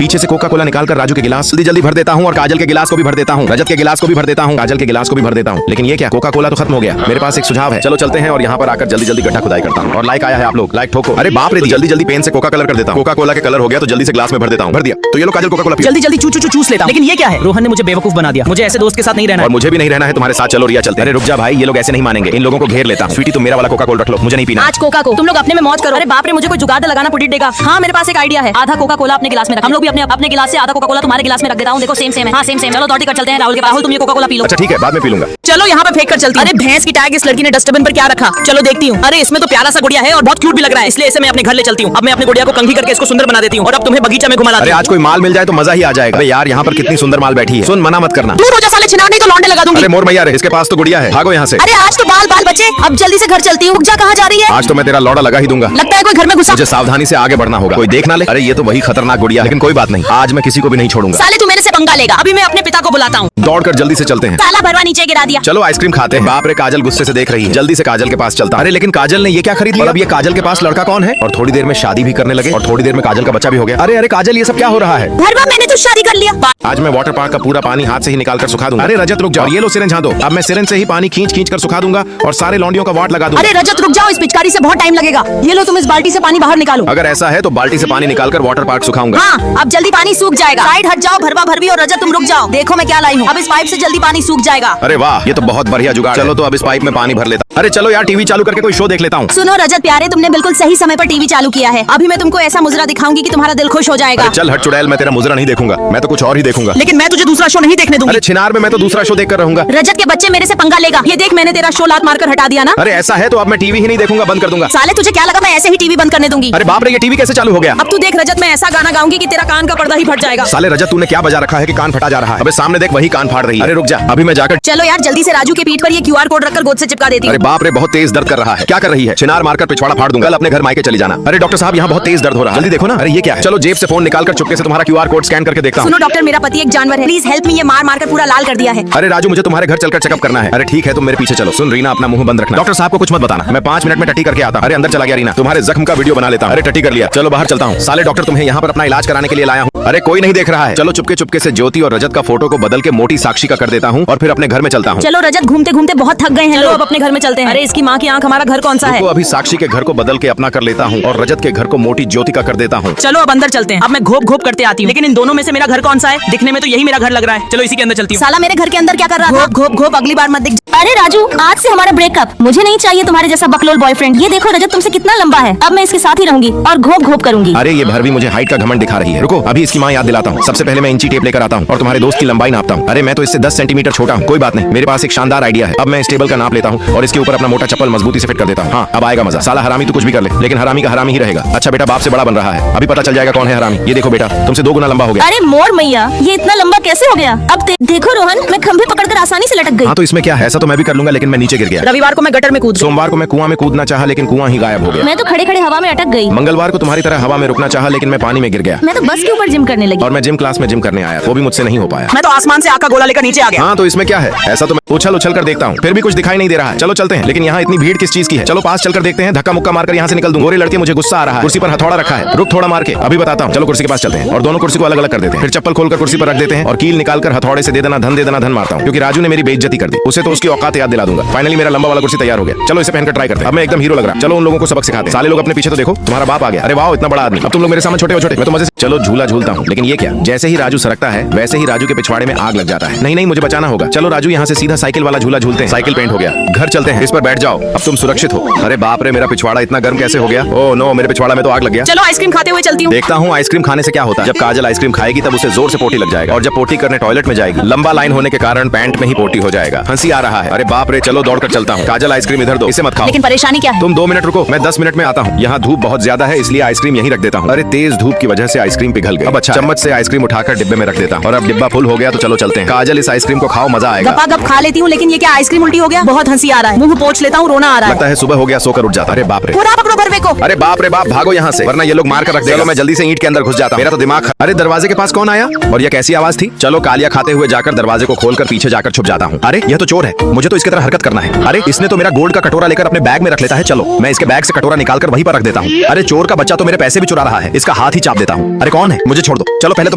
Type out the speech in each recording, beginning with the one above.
पीछे से Coca Cola निकालकर राजू के गिलास जल्दी जल्दी भर देता हूँ और काजल के गिलास को भी भर देता हूँ, रजत के गिलास को भी भर देता हूँ, काजल के गिलास को भी भर देता हूँ। लेकिन ये क्या, कोका कोला तो खत्म हो गया। मेरे पास एक सुझाव है, चलो चलते हैं और यहाँ पर आकर जल्दी जल्दी गड्ढा खुदाई करता हूँ। और लाइक आया है, आप लोग लाइक ठोको। अरे बाप रे, जल्दी जल्दी पेन से कोका कलर कर देता हूँ। कोका कोला के कलर हो गया तो जल्दी से ग्लास में भर देता हूँ। भर दिया तो ये लो काजल कोका कोला पियो। जल्दी जल्दी चूस लेता हूँ। लेकिन ये क्या है, रोहन ने मुझे बेवकूफ बना दिया। मुझे ऐसे दोस्त के साथ नहीं रहना और मुझे भी नहीं रहना है तुम्हारे साथ। चलो रिया चलते हैं। अरे रुक जा भाई, ये लोग ऐसे नहीं मानेंगे, इन लोगों को घेर लेता हूँ। स्वीटी तुम मेरा वाला कोका कोला रख लो, मुझे नहीं पीना आज कोका को। तुम लोग अपने में मौज करो। अरे बाप रे, मुझे कोई जुगाड़ लगाना पड़ देगा। हाँ मेरे पास एक आइडिया है, आधा कोका कोला अपने गिलास में रख। हम लोग भी अपने अपने गिलास से आधा कोका कोला तुम्हारे गिलास में रख देता हूँ। देखो सेम सेम है। हाँ सेम सेम। चलो दौड़ी कर चलते हैं राहुल के। राहुल तुम ये कोका कोला पी लो। अच्छा ठीक है, बाद में पी लूंगा। चलो यहाँ पे फेंक कर चलती हूँ। अरे भैंस की टैग इस लड़की ने डस्टबिन पर क्या रखा, चलो देखती हूँ। अरे इसमें तो प्यारा सा गुड़िया है और बहुत क्यूट भी लग रहा है, इसलिए इसे मैं अपने घर ले चलती हूँ। अब मैं अपने गुड़िया को कंघी करके इसको सुंदर बना देती हूँ और अब तुम्हें बगीचा में घुमा लाती हूँ। आज कोई माल मिल जाए तो मजा ही आ जाएगा। यार यहाँ पर कितनी सुंदर माल बैठी है। सुन, मना मत करना। दूर हो जा साले छिनार, नहीं तो लौंडे लगा दूंगी। अरे मोर मैया रे, इसके पास तो गुड़िया है, भागो यहाँ से। अरे आज तो बाल बाल बचे, अब जल्दी से घर चलती हूँ। रुक जा, कहाँ जा रही है? आज तो मैं तेरा लौड़ा लगा ही दूंगा। लगता है कोई घर में घुसा। मुझे सावधानी से आगे बढ़ना होगा, कोई देख ना ले। अरे ये तो वही खतरनाक गुड़िया है, लेकिन कोई बात नहीं, आज मैं किसी को भी नहीं छोड़ूंगा। साले तू मेरे से पंगा लेगा, अभी मैं अपने पिता को बुलाता हूँ। दौड़कर जल्दी से चलते हैं। साला भरवा नीचे गिरा दिया। चलो आइसक्रीम खाते हैं। बाप रे, काजल गुस्से से देख रही है। जल्दी से काजल के पास चलता। अरे लेकिन काजल ने ये क्या खरीद लिया? अब ये काजल के पास लड़का कौन है? और थोड़ी देर में शादी भी करने लगे और थोड़ी देर में काजल का बच्चा भी हो गया। अरे अरे काजल, ये सब क्या हो रहा है? भरवा मैंने तो शादी कर लिया। आज मैं वाटर पार्क का पूरा पानी हाथ से ही निकाल कर सुखा दूंगा। अरे रजत रुक जाओ, ये लो सिरिंज हाथ दो। अब मैं सिरिंज से ही पानी खींच खींच कर सुखा दूंगा और सारे लौंडियों का वाट लगा दूंगा। अरे रजत रुक जाओ, इस पिचकारी से बहुत टाइम लगेगा। ये लो तुम इस बाल्टी से पानी बाहर निकालो। अगर ऐसा है तो बाल्टी से पानी निकालकर वाटर पार्क सुखाऊंगा। हाँ अब जल्दी पानी सूख जाएगा। साइड हट जाओ भरवा भरवी और रजत तुम रुक जाओ। देखो मैं क्या लाई हूँ, अब इस पाइप से जल्दी पानी सूख जाएगा। अरे वाह, ये तो बहुत बढ़िया जुगाड़। चलो तो अब इस पाइप में पानी भर लेता। अरे चलो यार, टीवी चालू करके कोई शो देख लेता हूँ। सुनो रजत प्यारे, तुमने बिल्कुल सही समय पर टीवी चालू किया है। अभी मैं तुमको ऐसा मुजरा दिखाऊंगी कि तुम्हारा दिल खुश हो जाएगा। चल हट चुड़ैल, मैं तेरा मुजरा नहीं देखूंगा, मैं तो कुछ और ही देखूंगा। लेकिन मैं तुझे दूसरा शो नहीं देखने दूंगी। अरे छिनार में मैं तो दूसरा शो देखकर रहूंगा। रजत के बच्चे मेरे से पंगा लेगा। ये देख, मैंने तेरा शो लात मारकर हटा दिया ना। अरे ऐसा है तो अब मैं टीवी ही नहीं देखूंगा, बंद कर दूंगा। साले तुझे क्या लगा मैं ऐसे ही टीवी बंद करने दूंगी? अरे बाप रे, ये टीवी कैसे चालू हो गया? अब तू देख रजत, मैं ऐसा गाना गाऊंगी कि तेरा कान का पर्दा ही फट जाएगा। साले रजत, तूने क्या बजा रखा है कि कान फटा जा रहा है? अबे सामने देख, वही कान फाड़ रही है। अरे रुक जा, अभी मैं जाकर। चलो यार जल्दी से राजू के पीठ पर ये QR कोड रखकर गोद से चिपका देती हूँ। अरे बाप रे, बहुत तेज दर्द कर रहा है। क्या कर रही है? छिनार मारकर पिछवाड़ा फाड़ दूंगा। कल अपने घर मायके चली जाना। अरे डॉक्टर साहब, यहाँ बहुत तेज दर्द हो रहा है, जल्दी देखो ना। अरे ये क्या है? चलो जेब से फोन निकालकर चुपके से तुम्हारा QR कोड स्कैन करके देखता हूँ। सुनो डॉक्टर, मेरा पति एक जानवर है, प्लीज हेल्प मी। ये मार मारकर पूरा लाल कर दिया है। अरे राजू, मुझे तुम्हारे घर चलकर चेकअप करना है। अरे ठीक है, तुम मेरे पीछे चलो। सुन रीना, अपना मुंह बंद रखना। डॉक्टर साहब को कुछ मत बताना, मैं 5 मिनट में टट्टी करके आता। अरे अंदर चला गया रीना, तुम्हारे जख्म का वीडियो बना लेता हूँ। अरे टट्टी कर लिया, चलो बाहर चलता हूँ। साले डॉक्टर, तुम्हें यहाँ पर अपना इलाज कराने के लिए लाया हूँ। अरे कोई नहीं देख रहा है। चलो चुपके चुपके से ज्योति और रजत का फोटो को बदल के मोटी साक्षी का कर देता हूँ और फिर अपने घर में चलता हूँ। चलो रजत, घूमते घूमते बहुत थक गए हैं, चलो अब अपने घर में चलते हैं। अरे इसकी माँ की आँख, हमारा घर कौन सा है? अभी साक्षी के घर को बदल के अपना कर लेता हूँ और रजत के घर को मोटी ज्योति का कर देता हूँ। चलो अब अंदर चलते हैं। अब मैं घोप घोप करते आती हूँ। लेकिन इन दोनों में से मेरा घर कौन सा है? दिखने में तो यही मेरा घर लग रहा है। चलो इसी के अंदर चलती हूँ। साला मेरे घर के अंदर क्या कर रहा है? घोप घोप घोप, अगली बार मत दिख। अरे राजू, आज से हमारा ब्रेकअप। मुझे नहीं चाहिए तुम्हारे जैसा बकलोल बॉयफ्रेंड। ये देखो रजत तुमसे कितना लंबा है, अब मैं इसके साथ ही रहूंगी और घोप घोप करूंगी। अरे ये भरवी मुझे हाइट का घमंड दिखा रही है। रुको, अभी इसकी माँ याद दिलाता हूँ। सबसे पहले मैं इंची टेप लेकर आता हूँ और तुम्हारे दोस्त की लंबाई नापता हूँ। अरे मैं तो इससे 10 सेंटीमीटर छोटा हूँ। कोई बात नहीं, मेरे पास एक शानदार आइडिया है। अब मैं इस टेबल का नाप लेता हूँ और इसके ऊपर अपना मोटा चप्पल मजबूती से फिट कर देता हूँ। हाँ अब आएगा मजा। साला हरामी तो कुछ भी कर ले, लेकिन हरामी का हरामी ही रहेगा। अच्छा बेटा, बाप से बड़ा बन रहा है, अभी पता चल जाएगा कौन है हरामी। ये देखो बेटा, तुमसे 2 गुना लंबा हो गया। अरे मोर मैया, ये इतना लंबा कैसे हो गया? अब देखो रोहन, मैं खंभे पकड़कर आसानी से लटक गई। हाँ तो इसमें क्या है, ऐसा तो मैं भी कर लूंगा, लेकिन मैं नीचे गिर गया। रविवार को मैं गटर में कूद गई। सोमवार को मैं कुआं में कूदना चाहा, लेकिन कुआं ही गायब हो गया। मैं तो खड़े खड़े हवा में अटक गई। मंगलवार को तुम्हारी तरह हवा में रुकना चाहा, लेकिन मैं पानी में गिर गया। मैं तो बस के ऊपर जिम करने लगी और मैं जिम क्लास में जिम करने आया, वो भी मुझसे नहीं हो पाया। मैं तो आसमान से आका गोला लेकर नीचे आ गया। हाँ तो इसमें क्या है, ऐसा तो मैं उछल उछल कर देखता हूँ, फिर भी कुछ दिखाई नहीं दे रहा है। चलो चलते हैं, लेकिन यहाँ इतनी भीड़ किस चीज की है? चलो पास चलकर देखते हैं, धक्का मुक्का मारकर यहाँ से निकल दूं। गोरे लड़के, मुझे गुस्सा आ रहा है। कुर्सी पर हथौड़ा रखा है, रुक थोड़ा मार के अभी बताता हूँ। चलो कुर्सी के पास चलते हैं और दोनों कुर्सी को अलग अलग कर देते हैं। फिर चप्पल खोलकर कुर्सी पर रख देते हैं और कील निकालकर हथौड़े से दे देना धन मारता हूँ, क्योंकि राजू ने मेरी बेइज्जती कर दी। उसे तो उसकी औकात याद दिला दूंगा। फाइनली मेरा लंबा वाला कुर्सी तैयार हो गया। चलो इसे पहनकर ट्राई करते हैं। अब मैं एकदम हीरो लग रहा हूं। चलो उन लोगों को सबक सिखाते हैं। साले लोग अपने पीछे तो देखो, तुम्हारा बाप आ गया। अरे वाह, इतना बड़ा आदमी। अब तुम लोग मेरे सामने छोटे हो छोटे, मैं तो मजे से चलो झूला झूलता हूँ। लेकिन ये क्या, जैसे ही राजू सरकता है वैसे ही राजू के पिछवाड़े में आग लग जाता है। नहीं नहीं, मुझे बचाना होगा। चलो राजू, यहाँ से सीधा साइकिल वाला झूला झूलते हैं। साइकिल पेंट हो गया, घर चलते हैं, इस पर बैठ जाओ, अब तुम सुरक्षित हो। अरे बाप रे, मेरा पिछवाड़ा इतना गर्म कैसे हो गया? ओह नो, मेरे पिछवाड़ा में तो आग लग गया। चलो आइसक्रीम खाते हुए चलती हूँ। देखता हूँ आइसक्रीम खाने से क्या होता है। जब काजल आइसक्रीम खाएगी तब उसे जोर से पोटी लग जाएगा, और जब पोटी करने टॉयलेट में जाएगी, लंबा लाइन होने के कारण पैंट में ही पोटी हो जाएगा। हंसी आ रहा है। अरे बाप रे, चलो दौड़कर चलता हूँ। काजल आइसक्रीम इधर दो, इसे मत खाओ। लेकिन परेशानी क्या है? तुम 2 मिनट रुको, मैं 10 मिनट में आता हूँ। यहाँ धूप बहुत ज्यादा है, इसलिए आइसक्रीम यहीं रख देता हूँ। अरे तेज धूप की वजह से आइसक्रीम पिघल गई। अब अच्छा, चम्मच से आइसक्रीम उठाकर डिब्बे में रख देता हूँ और अब डिब्बा फुल हो गया तो चलो चलते हैं। काजल, इस आइसक्रीम को खाओ, मजा आएगा। गप्पा गप खा लेती हूँ, लेकिन ये क्या आइसक्रीम उल्टी हो गया? बहुत हंसी आ रहा है। मुंह पोंछ लेता हूँ, रोना आ रहा है। लगता है सुबह हो गया, सोकर उठ जाता। अरे बाप रे, पूरा पकड़ो भरवे को। अरे बाप रे बाप, भागो यहाँ से वरना ये लोग मार कर रख देगा। चलो मैं जल्दी से ईंट के अंदर घुस जाता हूँ, मेरा तो दिमाग। अरे दरवाजे के पास कौन आया और ये कैसी आवाज थी? चलो कालिया खाते हुए जाकर दरवाजे को खोलकर पीछे जाकर छुप जाता हूँ। अरे यह तो चोर है, मुझे तो इसकी तरह हरकत करना है। अरे इसने तो मेरा गोल्ड का कटोरा लेकर अपने बैग में रख लेता है। चलो मैं इसके बैग से कटोरा निकालकर वहीं पर रख देता हूँ। अरे चोर का बच्चा तो मेरे पैसे भी चुरा रहा है, इसका हाथ ही चाप देता हूँ। अरे कौन है, मुझे छोड़ दो। चलो पहले तो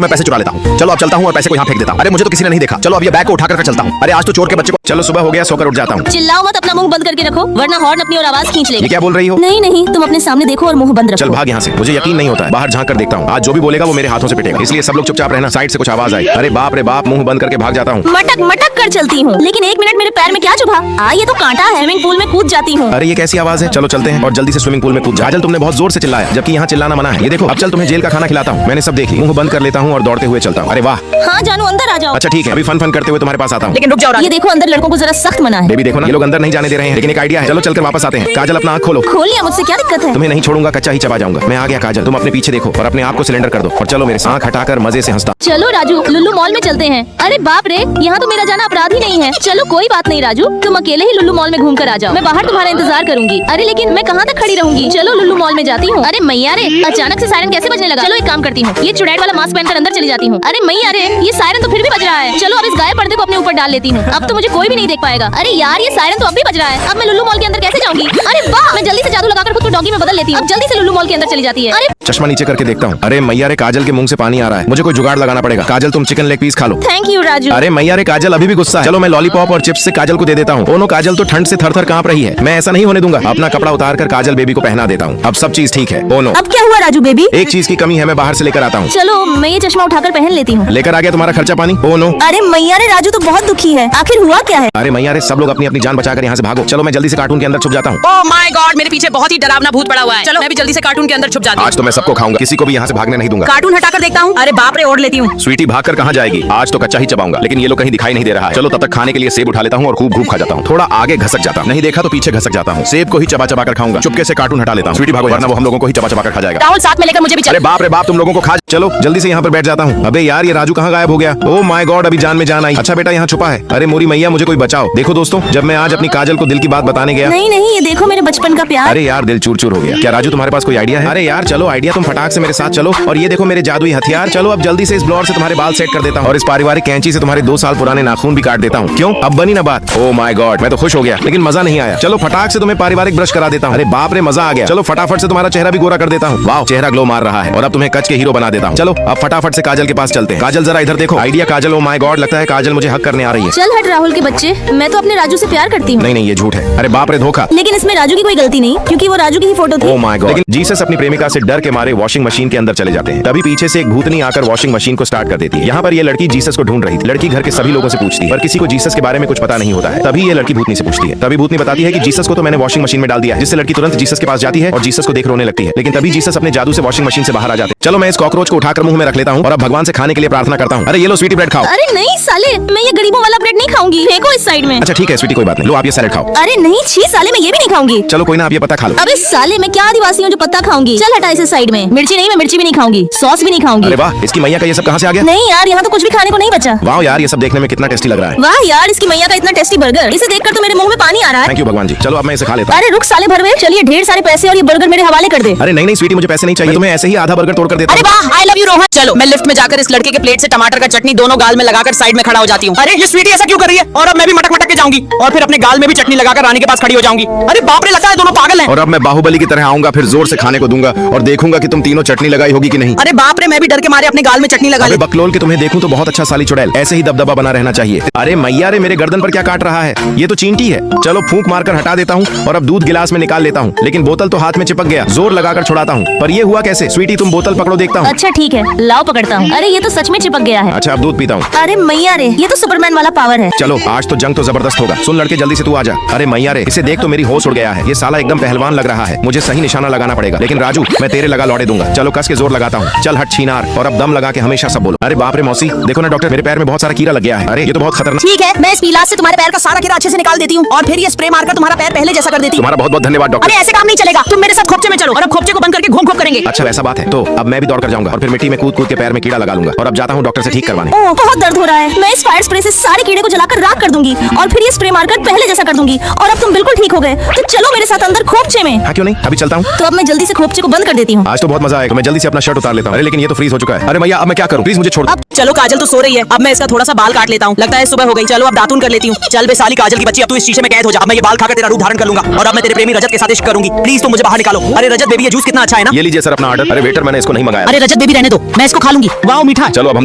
मैं पैसे चुरा लेता हूँ। चलो अब चलता हूँ और पैसे को यहाँ फेंक देता हूँ। अरे मुझे तो किसी ने नहीं देखा। चलो अब ये बैग को उठा कर चलता हूँ। अरे आज तो चोर के बच्चे को। चलो सुबह हो गया, सोकर उठ जाता हूँ। चिल्लाओ मत, अपना मुंह बंद करके रखो वरना हॉर्न अपनी और आवाज खींच ये लेगी। क्या बोल रही हो? नहीं नहीं, तुम अपने सामने देखो और मुंह बंद चल रखो। भाग यहाँ से, मुझे यकीन नहीं होता है। बाहर झांक कर देखता हूँ, आज जो भी बोलेगा वो मेरे हाथों से पिटेगा, इसलिए सब लोग चुपचाप रहना। साइड से कुछ आवाज आई। अरे बाप रे बाप, मुंह बंद करके भाग जाता हूँ। मटक मटक कर चलती हूँ, लेकिन एक मिनट मेरे पैर में क्या चुभा? ये तो कांटा है। स्विमिंग पूल में कूद जाती हूँ। अरे ये कैसी आवाज है? चलो चलते हैं और जल्दी से स्विमिंग पूल में कूद जा। काजल तुमने बहुत जोर से चिल्लाया, जबकि यहाँ चिल्लाना मना है। ये देखो, अब चल तुम्हें जेल का खाना खिलाता हूँ। मैंने सब देख ली। मुंह बंद कर लेता हूँ और दौड़ते हुए चलता हूँ। अरे वाह। हाँ जानू, अंदर आ जाओ। अच्छा ठीक है, अभी फन करते हुए तुम्हारे पास आता हूँ। लेकिन रुक जाओ ये राजू। देखो, अंदर लड़कों को जरा सख्त मना है। बेबी देखो ना, ये लोग अंदर नहीं जाने दे रहे हैं, लेकिन एक आइडिया है। चलो चलकर वापस आते हैं। काजल अपना आँख खोलो। खोल लिया, मुझसे क्या दिक्कत है? तुम्हें नहीं छोड़ूंगा, कच्चा ही चबा जाऊंगा। मैं आ गया काजल, तुम अपने पीछे देखो और अपने आप को सिलेंडर कर दो और चलो मेरे आँख हटाकर मजे से हंसता। चलो राजू, लुल्लू मॉल में चलते हैं। अरे बाप रे, यहाँ तो मेरा जाना अपराध ही नहीं है। चलो कोई बात नहीं राजू, तुम अकेले ही लुल्लू मॉल में घूम कर आ जाओ। मैं बाहर तुम्हारा इंतजार करूंगी। अरे लेकिन मैं कहाँ तक खड़ी रहूंगी? चलो लुल्लू मॉल में जाती हूँ। अरे मैया रे, अचानक से सायरन कैसे बजने लगा? चलो एक काम करती हूँ, ये चुड़ैल वाला मास्क पहनकर अंदर चली जाती हूँ। अरे मैया रे, ये सायरन तो फिर भी बज रहा है। चलो अब इस गायब पर्दे को अपने ऊपर डाल लेती हूँ, अब तो मुझे कोई भी नहीं देख पाएगा। अरे यार, ये सायरन तो अब भी बज रहा है। अब मैं लुल्लू मॉल के अंदर कैसे जाऊंगी? अरे वाह, मैं जल्दी से जादू लगाकर खुद को डॉगी में बदल लेती हूँ। अब जल्दी से लुल्लू मॉल के अंदर चली जाती है। अरे चश्मा नीचे करके देखता हूँ। अरे मैया रे, काजल के मुंह से पानी आ रहा है, मुझे कोई जुगाड़ लगाना पड़ेगा। काजल तुम चिकन लेग पीस खा लो। Thank you Raju. अरे मैया रे, काजल अभी भी गुस्सा है। चलो मैं लॉलीपॉप और चिप्स से काजल को दे देता हूँ। दोनों काजल तो ठंड से थर-थर कांप रही है। मैं ऐसा नहीं होने दूंगा। अपना कपड़ा उतार कर काजल बेबी को पहना देता हूँ। अब सब चीज ठीक है। ओ नो, अब क्या हुआ राजू बेबी? एक चीज की कमी है, मैं बाहर से लेकर आता हूँ। चलो मैं ये चश्मा उठाकर पहन लेती हूँ। लेकर आ गया तुम्हारा खर्चा पानी। Oh no. अरे मैया रे, राजू तो बहुत दुखी है। आखिर हुआ क्या है? अरे मैया रे, सब लोग अपनी अपनी जान बचाकर यहाँ से भागो। चलो मैं जल्दी से कार्टून के अंदर छुप जाता हूँ। ओह माय गॉड, मेरे पीछे बहुत ही डरावना भूत पड़ा हुआ है। चलो मैं भी जल्दी से कार्टून के अंदर छुप जाती हूँ। आज तो मैं सबको खाऊंगा, किसी को भी यहाँ से भागने नहीं दूंगा। कार्टून हटाकर देखता हूँ। अरे बाप रे, ओढ़ लेती हूँ। स्वीटी भागकर कहाँ जाएगी? आज तो कच्चा ही चबाऊंगा, लेकिन ये लोग कहीं दिखाई नहीं दे रहा है। चलो तब तक खाने के लिए सेब उठा लेता हूँ और खूब खूब खा जाता हूँ। थोड़ा आगे घसक जाता हूँ, नहीं देखा तो पीछे घसक जाता हूँ। सेब को ही चबा चबा कर खाऊंगा। चुपके से कार्टून हटा लेता हूँ। स्वीटी भागो, वरना वो हम लोगों को ही चबा चबा कर खा जाएगा। राहुल साथ में लेकर मुझे भी चल। अरे बाप रे बाप, तुम लोगों को खा। चलो जल्दी से यहाँ पर बैठ जाता हूँ। अबे यार, ये राजू कहाँ गायब हो गया? ओह माय गॉड, अभी जान में जान आई। अच्छा बेटा यहाँ छुपा है। अरे मोरी मैया, मुझे कोई बचाओ। देखो दोस्तों, जब मैं आज अपनी काजल को दिल की बात बताने गया। नहीं नहीं, ये देखो मेरे बचपन का प्यार। अरे यार, दिल चूर चूर हो गया। क्या राजू तुम्हारे पास कोई आइडिया है? अरे यार चलो, आइडिया तुम फटाक से मेरे साथ चलो। और ये देखो मेरे जादुई हथियार। चलो अब जल्दी से इस ब्लोअर से तुम्हारे बाल सेट कर देता हूँ और इस पारिवारिक कैंची से तुम्हारे 2 साल पुराने नाखून भी काट देता हूँ। क्यों, अब बनी ना बात? ओह माय गॉड, मैं तो खुश हो गया, लेकिन मजा नहीं आया। चलो फटाक से तुम्हें पारिवारिक ब्रश करा देता हूँ। अरे बाप रे, मजा आ गया। चलो फटाफट से तुम्हारा चेहरा भी गोरा कर देता हूँ। वाह, चेहरा ग्लो मार रहा है। और अब तुम्हें कच के हीरो बना देता हूँ। चलो अब फटाफट से काजल के पास चलते हैं। काजल जरा इधर देखो। Idea Kajal. Oh my God, लगता है काजल मुझे हक करने आ रही है। चल हट राहुल के बच्चे, मैं तो अपने राजू से प्यार करती हूँ। नहीं नहीं, ये झूठ है। अरे बाप रे, धोखा। लेकिन इसमें राजू की कोई गलती नहीं, क्योंकि वो राजू की ही फोटो थी। Oh my God. लेकिन जीसस अपनी प्रेमिका से डर के मारे वॉशिंग मशीन के अंदर चले जाते हैं। तभी पीछे से एक भूतनी आकर वॉशिंग मशीन को स्टार्ट कर देती है। यहाँ पर ये लड़की जीसस को ढूंढ रही थी। लड़की घर के सभी लोगों से पूछती है, पर किसी को जीसस के बारे में कुछ पता नहीं होता है। तभी ये लड़की भूतनी से पूछती है। तभी भूतनी बताती है कि जीसस को तो मैंने वॉशिंग मशीन में डाल दिया है। जिससे लड़की तुरंत जीसस के पास जाती है और जीसस को देख रोने लगती है। लेकिन तभी जीसस अपने जादू से वॉशिंग मशीन से बाहर आ जाते हैं। चलो मैं इस कॉकरोच को उठाकर मुंह में रख लेता हूँ और अब भगवान से खाने के लिए प्रार्थना करता हूँ। अरे ये लो स्वीटी ब्रेड खाओ। अरे नहीं साले, मैं ये गरीबों वाला ब्रेड नहीं खाऊंगी। फेंको इस साइड में। अच्छा ठीक है स्वीटी, कोई बात नहीं। लो आप ये सैलेड खाओ। अरे नहीं, छी साले, मैं ये भी नहीं खाऊंगी। चलो कोई ना, आप ये पत्ता खा लो। अबे साले, मैं क्या आदिवासी हूँ जो पत्ता खाऊंगी? चल हटा इसे साइड में। मिर्ची नहीं, मैं मिर्ची भी नहीं खाऊंगी, सॉस भी नहीं खाऊंगी। अरे वाह, इसकी मैया का ये सब कहाँ से आ गया? नहीं यार, यहाँ तो कुछ भी खाने को नहीं बचा। वाह यार, ये सब देखने में कितना टेस्टी लग रहा है। वाह यार, इसकी मैया का इतना टेस्टी बर्गर, इसे देखकर तो मेरे मुंह में पानी आ रहा है। थैंक यू भगवान जी। चलो अब मैं इसे खा लेता हूँ। अरे रुक साले भरवे, चलिए ढेर सारे पैसे और ये बर्गर मेरे हवाले कर दे। अरे नहीं नहीं स्वीटी, मुझे पैसे नहीं चाहिए। मैं तुम्हें ऐसे ही आधा बर्गर तोड़ कर देता अरे हूँ। वाह, आई लव यू रोहन। चलो मैं लिफ्ट में जाकर इस लड़के के प्लेट से टमाटर का चटनी दोनों गाल में लगाकर साइड में खड़ा हो जाती हूँ। अरे ये स्वीटी ऐसा क्यों कर रही है? और अब मैं भी मटक मटक के जाऊंगी और फिर अपने गाल में भी चटनी लगाकर रानी के पास खड़ी हो जाऊंगी। अरे बाप रे, लगता है दोनों पागल हैं। और अब मैं बाहुबली की तरह आऊंगा, फिर जोर से खाने को दूंगा और देखूंगा कि तुम तीनों चटनी लगाई होगी कि नहीं। अरे बाप रे, मैं भी डर के मारे अपने गाल में चटनी लगा अरे ली। बकलोल के तुम्हें देखूं तो बहुत अच्छा साली चुड़ैल, ऐसे ही दबदबा बना रहना चाहिए। अरे मैया रे, मेरे गर्दन पर क्या काट रहा है? ये तो चींटी है। चलो फूंक मारकर हटा देता हूँ और अब दूध गिलास में निकाल लेता हूँ। लेकिन बोतल तो हाथ में चिपक गया। जोर लगाकर छुड़ाता हूँ, पर ये हुआ कैसे? स्वीटी तुम बोतल पकड़ो, देखता हूँ। अच्छा ठीक है, लाओ पकड़ता हूँ। अरे ये तो सच में चिपक गया है। अच्छा अब दूध पीता हूँ। अरे मैया रे, ये तो सुपरमैन वाला पावर है। चलो आज तो जंग तो जबरदस्त होगा। सुन लड़के, जल्दी से तू आजा। अरे मैया रे, इसे देख तो मेरी होश उड़ गया है। ये साला एकदम पहलवान लग रहा है। मुझे सही निशाना लगाना पड़ेगा। लेकिन राजू, मैं तेरे लगा लौटे दूंगा। चलो कस के जोर लगाता हूँ। चल हट छीनार, और अब दम लगा के हमेशा सब बोलो। अरे बाप रे मौसी, देखो ना डॉक्टर, मेरे पैर में बहुत सारा कीड़ा लग गया है। अरे ये तो बहुत खतरनाक। ठीक है, मैं इस इलाज से तुम्हारे पैर का सारा कीड़ा अच्छे से निकाल देती हूँ और फिर ये स्प्रे मारकर तुम्हारा पैर पहले जैसा कर देती हूँ। तुम्हारा बहुत बहुत धन्यवाद डॉक्टर। अरे ऐसे काम नहीं चलेगा, तुम मेरे साथ खोपचे में चलो और अब खोपचे को बंद करके घूम घूम करेंगे। अच्छा वैसा बात है, तो अब मैं भी दौड़ कर जाऊंगा और फिर मिट्टी में कूद कूद के पैर में कीड़ा लगा लूंगा। और अब जाता हूँ डॉक्टर से ठीक करवाने। ओह बहुत दर्द हो रहा है। मैं इस फायर स्प्रे से सारे कीड़े को जलाकर राख कर कर दूंगी और फिर ये स्प्रे मारकर पहले जैसा कर दूंगी। और अब तुम बिल्कुल ठीक हो गए, तो चलो मेरे साथ अंदर खोपचे में। हाँ क्यों नहीं, अभी चलता हूँ। तो अब मैं जल्दी से खोपचे को बंद कर देती हूँ। आज तो बहुत मजा आएगा, मैं जल्दी से अपना शर्ट उतार लेता हूँ। अरे लेकिन ये तो फ्रीज हो चुका है। अरे मैया अब मैं क्या करूँ, प्लीज मुझे छोड़ दो। अब चलो काजल तो सो रही है, अब मैं इसका थोड़ा सा बाल काट लेता हूँ। लगता है सुबह हो गई। चलो अब दातून कर लेती हूँ। चल बे साली काजल की बच्ची, अब तू इस शीशे में कैद हो जा। अब मैं ये बाल खाकर तेरा रूप धारण कर लूंगा और अब मैं तेरे प्रेमी रजत के साथ इश्क करूंगी। प्लीज तुम मुझे बाहर निकालो। अरे रजत बेबी, ये जूस कितना अच्छा है ना। ये लीजिए सर अपना ऑर्डर। अरे वेटर मैंने इसको नहीं मंगाया। अरे रजत बेबी रहने दो, मैं इसको खा लूंगी। वाह मीठा। चलो अब हम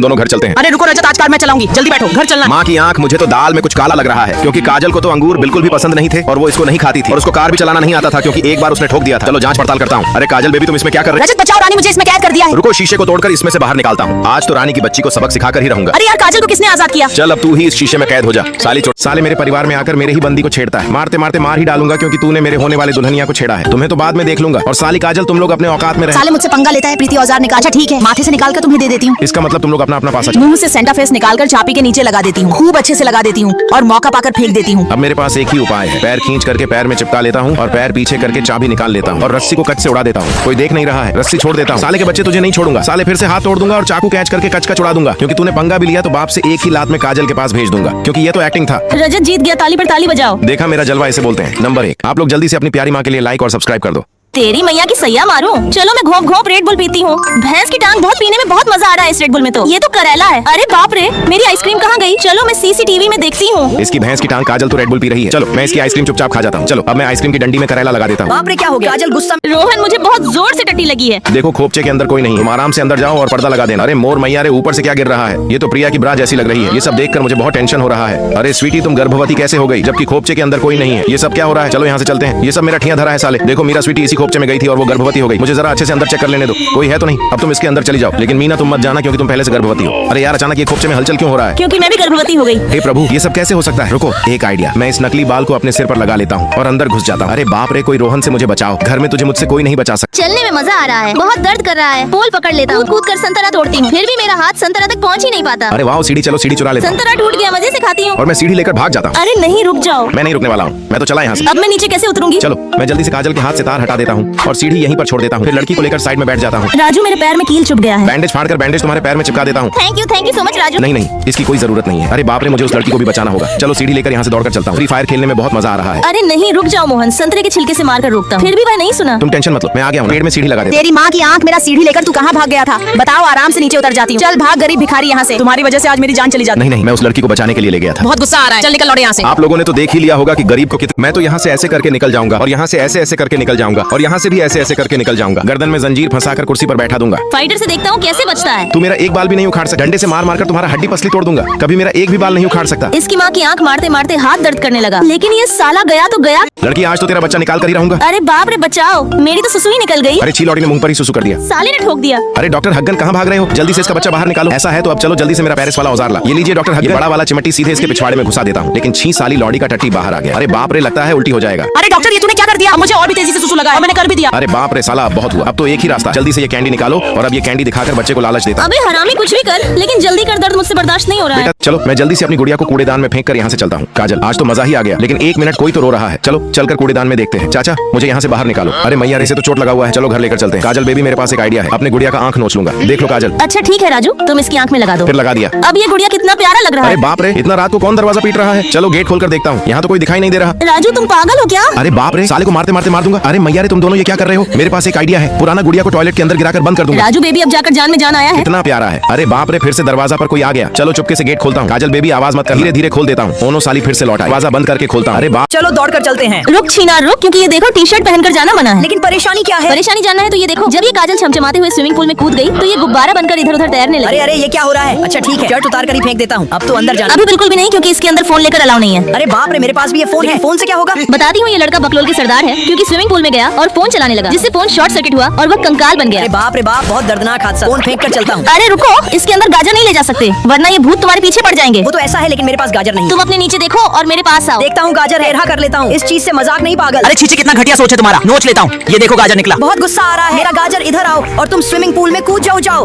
दोनों घर चलते हैं। अरे रुको रजत, आज कार मैं चलाऊंगी, जल्दी बैठो, घर चलना। माँ की आंख, मुझे तो दाल में कुछ काला लग रहा है, क्योंकि काजल को तो अंगूर बिल्कुल भी पसंद नहीं थे और वो इसको नहीं खाती थी और उसको कार भी चलाना नहीं आता था क्योंकि एक बार उसने ठोक दिया था। चलो जांच पड़ताल करता हूँ। अरे काजल बेबी तुम इसमें क्या कर रहे रजत बचाओ, रानी मुझे इसमें कैद कर दिया है। रुको, शीशे को तोड़कर इसमें से बाहर निकालता हूँ। आज तो रानी की बच्ची को सबक सिखाकर ही रहूंगा। अरे यार काजल को किसने आजाद किया। चल अब तू ही इस शीशे में कैद हो जा। साली चोट, साले मेरे परिवार में आकर मेरे ही बंदी को छेड़ता है। मारते मारते मार ही डालूंगा क्योंकि तूने मेरे होने वाले दुल्हनिया को छेड़ा है। तुम्हें तो बाद में देख लूंगा। और साली काजल तुम लोग अपने औकात में रहे। साले मुझसे पंगा लेता है। प्रीति औजार निकाल। अच्छा ठीक है, माथे से निकाल कर तुम्हें दे देती हूँ। इसका मतलब तुम लोग अपना अपना पासा। मुंह से सेंटा फेस निकालकर चापी के नीचे लगा देती हूँ, खूब अच्छे से लगा देती हूँ और मौका पाकर फेंक देती हूँ। अब मेरे पास एक ही उपाय है, पैर खींच करके पैर में चिपका लेता हूँ और पैर पीछे करके चाबी निकाल लेता हूँ और रस्सी को कच से उड़ा देता हूँ। कोई देख नहीं रहा है, रस्सी छोड़ देता हूँ। साले के बच्चे तुझे नहीं छोड़ूंगा। साले फिर से हाथ तोड़ दूंगा और चाकू कैच करके कच का उड़ा दूंगा। क्योंकि तूने पंगा भी लिया तो बाप से एक ही लात में काजल के पास भेज दूंगा, क्योंकि ये तो एक्टिंग था। रजत जीत गया, ताली पर ताली बजाओ। देखा मेरा जलवा इसे बोलते हैं। नंबर 1, आप लोग जल्दी से अपनी प्यारी माँ के लिए लाइक और सब्सक्राइब कर दो। तेरी मैया की सैया मारूं। चलो मैं घोंप घोंप रेड बुल पीती हूँ। भैंस की टांग बहुत पीने में बहुत मजा आ रहा है इस रेड बुल में तो। ये तो करेला है। अरे बाप रे, मेरी आइसक्रीम कहाँ गई। चलो मैं सीसीटीवी में देखती हूँ। इसकी भैंस की टांग काजल तो रेड बुल पी रही है। चलो मैं इसकी आइसक्रीम चुपचाप खा जाता हूँ। चलो अब मैं आइसक्रीम की डंडी में करेला लगा देता हूँ। बाप रे क्या हो गया। काजल गुस्सा। रोहन मुझे बहुत जोर से टट्टी लगी है। देखो खोपचे के अंदर कोई नहीं, तुम आराम से अंदर जाओ और पर्दा लगा देना। अरे मोर मैया रे, ऊपर से क्या गिर रहा है। ये तो प्रिया की ब्रा जैसी लग रही है। ये सब देखकर मुझे बहुत टेंशन हो रहा है। अरे स्वीटी तुम गर्भवती कैसे हो गई जबकि खोपचे के अंदर कोई नहीं है। ये सब क्या हो रहा है। चलो यहाँ से चलते हैं। ये सब मेरा ठिया धरा है साले। देखो मीरा स्वीटी इसी खोपचे में गई थी और वो गर्भवती हो गई। मुझे जरा अच्छे से अंदर चेक कर लेने दो, कोई है तो नहीं। अब तुम इसके अंदर चली जाओ, लेकिन मीना तुम मत जाना क्योंकि तुम पहले से गर्भवती हो। अरे यार अचानक ये खोपचे में हलचल क्यों हो रहा है। क्योंकि मैं भी गर्भवती हो गई। हे प्रभु, ये सब कैसे हो सकता है। रुको, एक आइडिया। मैं इस नकली बाल को अपने सिर पर लगा लेता हूँ और अंदर घुस जाता हूँ। अरे बाप रे, कोई रोहन से मुझे बचाओ। घर में तुझे मुझसे कोई नहीं बचा सकता। चलने में मजा आ रहा है, बहुत दर्द कर रहा है। पोल पकड़ लेता हूँ, कूद कर संतरा तोड़ती हूँ, फिर भी मेरा हाथ संतरा तक पहुँच ही नहीं पाता। अरे वाह, सीढ़ी, चलो सीढ़ी चुरा लेता हूँ। संतरा टूट गया, मजे से खाती हूँ और मैं सीढ़ी लेकर भाग जाता हूँ। अरे नहीं, रुक जाओ। मैं नहीं रुकने वाला हूँ, मैं तो चला यहाँ से। अब मैं नीचे कैसे उतरूंगी। चलो मैं जल्दी से काजल के हाथ से तार हटा देता हूँ और सीढ़ी यहीं पर छोड़ देता हूँ। फिर लड़की को लेकर साइड में बैठ जाता हूँ। राजू मेरे पैर में कील चुभ गया है। बैंडेज फाड़कर बैंडेज तुम्हारे पैर में चिपका देता हूँ। Thank you so much Raju. नहीं, इसकी कोई जरूरत नहीं है। अरे बाप रे, मुझे उस लड़की को भी बचाना होगा। चलो सीढ़ी लेकर यहाँ से दौड़कर चलता हूँ। फ्री फायर खेलने में बहुत मजा आ रहा है। अरे नहीं, रुक जाओ मोहन, संतरे के छिलके से मारकर रोकता हूँ, फिर भी वह नहीं सुना। तुम टेंशन मत लो, मैं आ गया हूँ। पेड़ में सीढ़ी लगा देता हूँ। तेरी माँ की आंख, मेरा सीढ़ी लेकर तू कहाँ भाग गया था। बताओ, आराम से नीचे उतर जाती हूँ। चल भाग गरीब भिखारी यहाँ से, तुम्हारी वजह से आज मेरी जान चली जाती। नहीं, मैं उस लड़की को बचाने के लिए ले गया था। बहुत गुस्सा आ रहा है, चल निकल लौटे यहाँ से। आप लोगों ने तो देख ही लिया होगा कि गरीब को कितना। मैं तो यहाँ से ऐसे करके निकल जाऊंगा और यहाँ से ऐसे ऐसे करके निकल जाऊंगा और यहाँ से भी ऐसे ऐसे करके निकल जाऊंगा। गर्दन में जंजीर फंसाकर कुर्सी पर बैठा दूंगा। फाइटर से देखता हूँ कैसे बचता है। तू मेरा एक बाल भी नहीं उखाड़ सकता। डंडे से मार मारकर तुम्हारा हड्डी पसली तोड़ दूंगा। कभी मेरा एक भी बाल नहीं उखाड़ सकता। इसकी माँ की आंख मारते मारते हाथ दर्द करने लगा, लेकिन ये साला गया तो गया। लड़की, आज तो तेरा बच्चा निकाल कर ही रहूंगा। अरे बाप रे बचाओ, मेरी तो सुसु ही निकल गई। अरे छी लौड़ी ने मुंह पर ही सुसु कर दिया। साले ने ठोक दिया। अरे डॉक्टर हग्गन, कहाँ भाग रहे हो। जल्दी से इसका बच्चा बाहर निकालो। ऐसा है तो अब चलो जल्दी से मेरा पेरिस वाला औजार ला। ये लीजिए डॉक्टर हग्गन, बड़ा वाला चिमटी सीधे इसके पिछवाड़े में घुसा देता हूँ, लेकिन छी साली लौड़ी का टट्टी बाहर आ गया। अरे बाप रे, लगता है उल्टी हो जाएगा। अरे डॉक्टर, ये तूने क्या कर दिया। अब मुझे और भी तेजी से सुसु लगा है, मैंने कर भी दिया। अरे बाप रे साला, अब बहुत हुआ। अब तो एक ही रास्ता, जल्दी से ये कैंडी निकालो और अब ये कैंडी दिखाकर बच्चे को लालच देता हूं। अबे हरामी, कुछ भी कर, लेकिन जल्दी कर, दर्द मुझसे बर्दाश्त नहीं हो रहा है। बेटा चलो, मैं जल्दी से अपनी गुड़िया को कूड़ेदान में फेंक कर यहाँ से चलता हूँ। काजल, आज तो मजा ही आ गया, लेकिन एक मिनट, कोई तो रो रहा है। चलो चलकर कूड़ेदान में देखते हैं। चाचा, मुझे यहाँ से बाहर निकालो। अरे मैया रे, इसे तो चोट लगा हुआ है। चलो घर लेकर चलते हैं। काजल बेबी, मेरे पास एक आइडिया है। अपने गुड़िया का आंख नोच लूंगा। देख लो काजल। अच्छा ठीक है राजू, तुम इसकी आंख में लगा दो। फिर लगा दिया। अब ये गुड़िया कितना प्यारा लग रहा अरे है। बाप रे, इतना रात को कौन दरवाजा पीट रहा है। चलो गेट खोलकर देखता हूँ। यहाँ तो कोई दिखाई नहीं दे रहा। राजू तुम पागल हो क्या। अरे बाप रे, साले को मारते मारते मार दूंगा। अरे मैया रे, तुम दोनों ये क्या कर रहे हो। मेरे पास एक आइडिया है, पुराना गुड़िया को टॉयलेट के अंदर गिराकर बंद कर दूंगा। राजू बेबी, अब जाकर जान में जान आया है। कितना प्यारा है। अरे बाप रे, फिर से दरवाजा पर कोई आ गया। चलो चुपके से गेट खोलता हूँ। काजल बेबी, आवाज मत कर। धीरे धीरे खोल देता हूँ। दोनों साली फिर से लौट आए। दरवाजा बंद करके खोलता हूँ। अरे बाप, चलो दौड़ कर चलते हैं। रुक छीना रुक, क्योंकि ये देखो टी शर्ट पहनकर जाना मना है। लेकिन परेशानी क्या है। परेशानी जानना है तो ये देखो, जब ये काजल छमछमाते हुए स्विमिंग पूल में कूद गई तो ये गुब्बारा बनकर इधर उधर तैरने लगी। अरे अरे, ये क्या हो रहा है। अच्छा ठीक है, शर्ट उतार कर ही फेंक देता हूँ। अब तो अंदर जाना। अभी बिल्कुल भी नहीं, क्योंकि इसके अंदर फोन लेकर अलाउ नहीं है। अरे बाप रे, मेरे पास भी ये फोन है। फोन से क्या होगा। बताती हूँ, ये लड़का बकलोल के सरदार है, क्योंकि स्विमिंग पूल में गया और फोन चलाने लगा, जिससे फोन शॉर्ट सर्किट हुआ और वह कंकाल बन गया। अरे बाप रे बाप, बहुत दर्दनाक हादसा। फोन फेंक कर चलता हूँ। अरे रुको, इसके अंदर गाजर नहीं ले जा सकते, वरना ये भूत तुम्हारे पीछे पड़ जाएंगे। वो तो ऐसा है, लेकिन मेरे पास गाजर नहीं। तुम अपने नीचे देखो और मेरे पास आओ। देखता हूँ गाजर है, कर लेता हूँ। इस चीज से मजाक नहीं, पागल। अरे चीची, कितना घटिया सोच है तुम्हारा। नोच लेता हूँ। ये देखो गाजर निकला। बहुत गुस्सा आ रहा है। मेरा गाजर इधर आओ और तुम स्विमिंग पूल में कूद जाओ।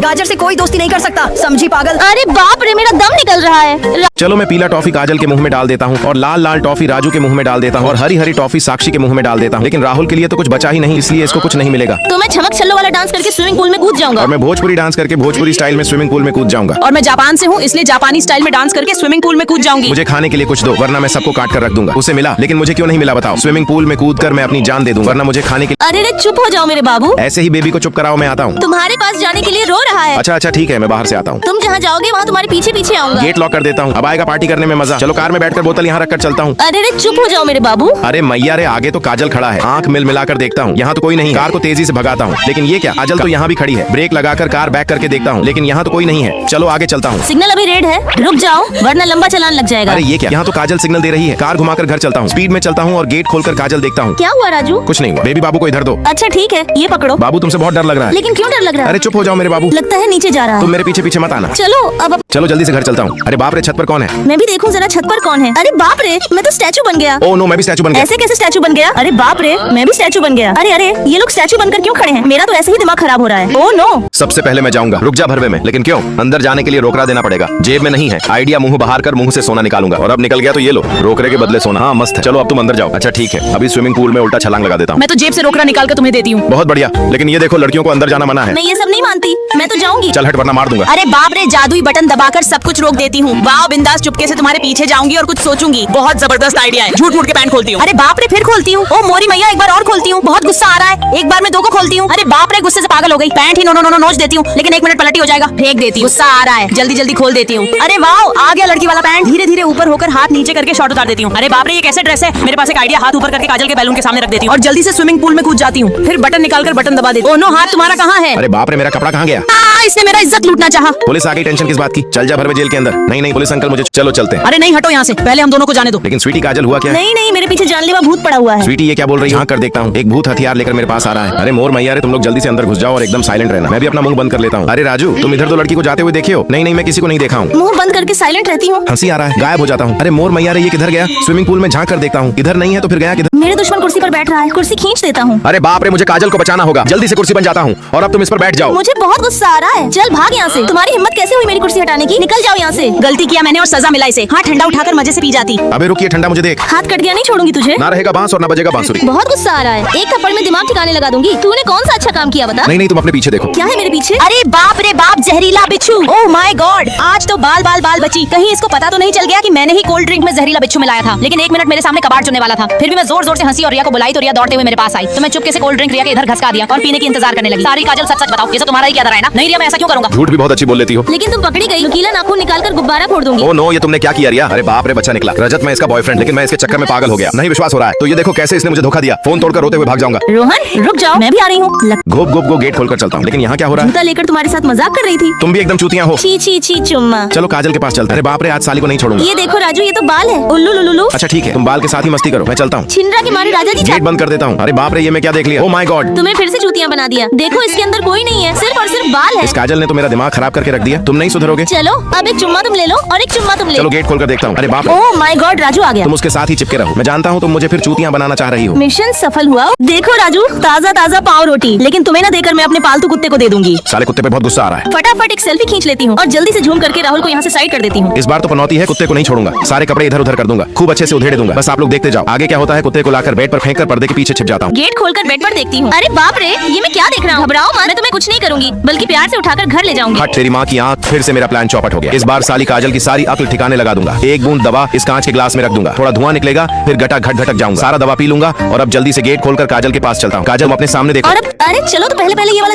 गाजर से कोई दोस्ती नहीं कर सकता, समझी पागल। अरे बाप रे, मेरा दम निकल रहा है। चलो मैं पीला टॉफी काजल के मुंह में डाल देता हूँ और लाल लाल टॉफी राजू के मुंह में डाल देता हूँ और हरी हरी टॉफी साक्षी के मुंह में डाल देता हूँ, लेकिन राहुल के लिए तो कुछ बचा ही ही नहीं, इसलिए इसको कुछ नहीं मिलेगा। तो मैं छमक छल्लो वाला डांस करके स्विमिंग पूल में कूद जाऊंगा। और मैं भोजपुरी डांस करके भोजपुरी स्टाइल में स्विमिंग पूल में कूद जाऊंगा। और मैं जापान से हूँ, इसलिए जापानी स्टाइल में डांस करके स्विमिंग पूल में कूद जाऊंगी। मुझे खाने के लिए कुछ दो, वरना मैं सबको काट कर रख दूंगा। उसे मिला, लेकिन मुझे क्यों नहीं मिला बताओ? स्विमिंग पूल में कूद कर मैं अपनी जान दे दूं, वरना मुझे खाने के अरे रे चुप हो जाओ मेरे बाबू, ऐसे ही बेबी को चुप कराओ, मैं आता हूँ। तुम्हारे पास जाने के लिए रो रहा है। अच्छा अच्छा ठीक है, मैं बाहर से आता हूँ। तुम जहाँ जाओगे वहाँ तुम्हारे पीछे पीछे आऊंगा। गेट लॉक कर देता हूँ, अब आएगा पार्टी करने में मजा। चलो कार में बैठकर बोतल यहाँ रखकर चलता हूँ। अरे रे चुप हो जाओ मेरे बाबू। अरे मैया रे, आगे तो काजल खड़ा है, आंख मिल मिलाकर देखता हूँ, यहाँ तो कोई नहीं। कार को तेजी से भगाता हूँ, लेकिन ये क्या, काजल तो यहाँ भी खड़ी है। ब्रेक लगाकर कार बैक करके देखता हूँ, लेकिन यहाँ तो कोई नहीं है। चलो आगे चलता हूँ। सिग्नल अभी रेड है, रुक जाओ वरना लंबा चलान लग जाएगा। अरे ये क्या, यहाँ तो काजल सिग्नल दे रही है। कार घुमाकर घर चलता हूँ, स्पीड में चलता हूँ और गेट खोलकर काजल देखता हूँ। क्या हुआ राजू? कुछ नहीं हुआ। बेबी बाबू को इधर दो। अच्छा ठीक है, ये पकड़ो। बाबू तुमसे बहुत डर लग रहा है। लेकिन क्यों डर लग रहा है? अरे चुप हो जाओ मेरे बाबू, लगता है नीचे जा रहा तुम है। मेरे पीछे पीछे मत आना। चलो अब चलो जल्दी से घर चलता हूँ। अरे बाप रे, छत पर कौन है? मैं भी देखूं जरा छत पर कौन है। अरे बाप रे, मैं तो स्टैचू बन गया। ओ नो, मैं भी स्टैचू बन गया। ऐसे कैसे स्टैचू बन गया? अरे बाप रे, मैं भी स्टैचू बन गया। अरे अरे, ये लोग स्टैचू बनकर क्यों खड़े हैं? मेरा तो ऐसे ही दिमाग खराब हो रहा है। Oh no. सबसे पहले मैं जाऊंगा, रुक जा भरवे में। लेकिन क्यों? अंदर जाने के लिए रोकड़ा देना पड़ेगा। जेब में नहीं है। आइडिया, मुंह बाहर कर मुंह से सोना निकालूंगा। और अब निकल गया तो ये लो, रोकड़े के बदले सोना। हाँ मस्त है। चलो अब तुम अंदर जाओ। अच्छा ठीक है, अभी स्विमिंग पूल में उल्टा छलांग लगा देता हूँ। मैं तो जेब से रोकड़ा निकाल कर तुम्हें देती हूँ। बहुत बढ़िया, लेकिन ये देखो लड़कियों को अंदर जाना मना है। मैं ये सब नहीं मानती, मैं तो जाऊंगी। चल हट, वरना मार दूंगा। अरे बाप रे, जादुई बटन दबाकर सब कुछ रोक देती हूँ। वाह, बिंदास चुपके से तुम्हारे पीछे जाऊंगी और कुछ सोचूंगी। बहुत जबरदस्त आइडिया है। झूठ मूठ के पैंट खोलती हूँ। अरे बाप रे, फिर खोलती हूँ। ओ मोरी मैया, एक बार और खोलती हूँ। बहुत गुस्सा आ रहा है, एक बार में दो को खोलती हूँ। अरे बाप रे, गुस्से से पागल हो गई। पैंट ही नो नो नो नोच देती हूँ, लेकिन 1 मिनट पलटी हो जाएगा, फेंक देती हूँ। गुस्सा आ रहा है, जल्दी जल्दी खोल देती हूँ। अरे वाह, आ गया लड़की वाला पैंट। धीरे धीरे ऊपर होकर हाथ नीचे करके शॉर्ट उतार देती हूँ। अरे बाप रे, ये कैसे ड्रेस है? मेरे पास एक आइडिया, हाथ ऊपर करके काजल के बैलून के सामने रख देती हूँ और जल्दी से स्विमिंग पूल में कूद जाती हूँ। फिर बटन निकालकर बटन दबा देती हूँ। ओ नो, हाथ तुम्हारा कहाँ है? अरे बाप रे, मेरा कपड़ा कहाँ गया? इसने मेरा इज्जत लूटना चाहा। पुलिस आ गई, टेंशन किस बात की? चल जा भरवे जेल के अंदर। नहीं नहीं पुलिस अंकल, मुझे चलो चलते हैं। अरे नहीं, हटो यहाँ से, पहले हम दोनों को जाने दो। लेकिन स्वीटी काजल हुआ क्या? नहीं नहीं, मेरे पीछे जानलेवा भूत पड़ा हुआ है। स्वीटी ये क्या बोल रही है? हाँ कर देखता हूँ। एक भूत हथियार लेकर मेरे पास आ रहा है। अरे मोर मैया रे, तुम लोग जल्दी से अंदर घुस जाओ और एकदम साइलेंट रहना। मैं भी अपना मुंह बंद कर लेता हूँ। अरे राजू, तुम इधर तो लड़की को जाते हुए देखे हो? नहीं नहीं, मैं किसी को नहीं देखा हूँ। मुंह बंद करके साइलेंट रहती हूँ। हंसी आ रहा है, गायब हो जाता हूँ। अरे मोर मैया रे, ये किधर गया? स्विमिंग पूल में झांक कर देखता हूँ, इधर नहीं है तो फिर गया किधर? मेरे दुश्मन कुर्सी पर बैठ रहा है, कुर्सी खींच देता हूँ। अरे बाप रे, मुझे काजल को बचाना होगा। जल्दी से कुर्सी बन जाता हूँ और अब तुम इस पर बैठ जाओ। मुझे बहुत गुस्सा आ रहा है, चल भाग यहाँ से। तुम्हारी हिम्मत कैसे हुई मेरी कुर्सी हटाने की? निकल जाओ यहाँ से। गलती किया मैंने और सजा मिला इसे। हाँ, ठंडा उठाकर मजे से पी जाती। अबे रुकिए, ठंडा मुझे देख। हाथ कट गया, नहीं छोड़ूंगी तुझे। ना रहेगा बांस और ना बजेगा बांसुरी। बहुत गुस्सा आ रहा है, एक थप्पड़ में दिमाग ठिकाने लगा दूंगी। तूने कौन सा अच्छा काम किया बता? नहीं नहीं, तुम अपने पीछे देखो। क्या है मेरे पीछे? अरे बाप रे बाप, जहरीला बिच्छू। ओह माय गॉड, आज तो बाल बाल बाल बची। कहीं इसको पता तो नहीं चल गया कि मैंने ही कोल्ड ड्रिंक में जहरीला बिच्छू मिलाया था। लेकिन 1 मिनट मेरे सामने कबाड़ चुनने वाला था। फिर भी मैं जोर जोर से हंसी और रिया को बुलाई तो रिया दौड़ते हुए मेरे पास आई। तो मैं चुपके से कोल्ड ड्रिंक रिया के इधर घसका दिया और पीने की इंतजार करने लगी। सारी काजल, सच सच बताओ, ये सब तुम्हारा ही क्या है ना? नहीं रिया, मैं ऐसा क्यों करूंगा? झूठ भी बहुत अच्छी बोल लेती हो। लेकिन तुम पकड़ी गई। नुकीला नाखून निकालकर गुब्बारा फोड़ दूंगी। ओ नो, ये तुमने क्या किया रिया? अरे बाप रे, बच्चा निकला। रजत मैं इसका बॉयफ्रेंड, लेकिन मैं इसके चक्कर में पागल हो गया। नहीं विश्वास हो रहा है। तो ये देखो कैसे इसने मुझे धोखा दिया। फोन तोड़कर रोते हुए भाग जाऊंगा। रोहन रुक जाओ, मैं भी आ रही हूँ। घोप घोप गो गेट खोलकर चलता हूँ। लेकिन यहाँ क्या हो रहा है? जूता लेकर तुम्हारे साथ मजाक कर रही थी। तुम भी एकदम चूतियां हो। छी छी छी चुम्मा। चलो काजल के पास चलते हैं। अरे बाप रे, आज साली को नहीं छोड़ूंगा। ये देखो राजू, ये तो बाल है। उल्लू लुलू। अच्छा ठीक है, तुम बाल के साथ ही मस्ती करो, मैं चलता हूँ। छिंदरा के मारे राजा जी गेट बंद कर देता हूँ। अरे बाप रे, ये मैं क्या देख लिया? ओ माय गॉड, तुम्हें फिर से चूतियां बना दिया। देखो इसके अंदर कोई नहीं है, सिर्फ और सिर्फ बाल है। इस काजल ने तो मेरा दिमाग खराब करके रख दिया। तुम नहीं सुधरोगे। चलो अब एक चुम्मा तुम ले लो और एक चुम्मा तुम ले। चलो गेट खोलकर देखता हूँ। अरे बाप रे, ओह माय गॉड, राजू आ गया। तुम उसके साथ ही चिपके रहो। मैं जानता हूँ तुम मुझे फिर चूतियां बनाना चाह रही हो। मिशन सफल हुआ। देखो राजू, ताजा ताजा पाव रोटी। लेकिन तुम्हें ना देकर मैं अपने पालतू कुत्ते को दे दूंगी। साले कुत्ते पे बहुत गुस्सा आ रहा है। फटाफट एक सेल्फी खींच लेती हूँ और जल्दी से झूम करके राहुल को यहाँ से साइड कर देती हूँ। इस बार तो पनौती है, कुत्ते को नहीं छोड़ूंगा। सारे कपड़े इधर उधर कर दूंगा, खूब अच्छे से उधेड़ दूंगा। बस आप लोग देखते जाओ आगे क्या होता है। कुत्ते को लाकर बेड पर फेंक कर पर्दे के पीछे छिप जाता हूँ। गेट खोलकर बेड पर देखती हूँ। अरे बाप रे, ये मैं क्या देख रहा हूँ? घबराओ मत, मैं तुम्हें कुछ नहीं करूंगी, बल्कि प्यार से उठाकर घर ले जाऊंगी। हट तेरी माँ की आंख, फिर से मेरा प्लान चौपट हो गया। इस बार साली काजल की सारी अक्ल ठिकाने लगा दूंगा। एक बूंद दवा इस कांच के ग्लास में रख दूंगा, थोड़ा धुआं निकलेगा, फिर गटा घट घटक जाऊंगा। सारा दवा पी लूंगा और अब जल्दी से गेट खोलकर काजल के पास चलता हूँ। काजल अपने सामने देखो। और अब अरे चलो तो पहले ये वाला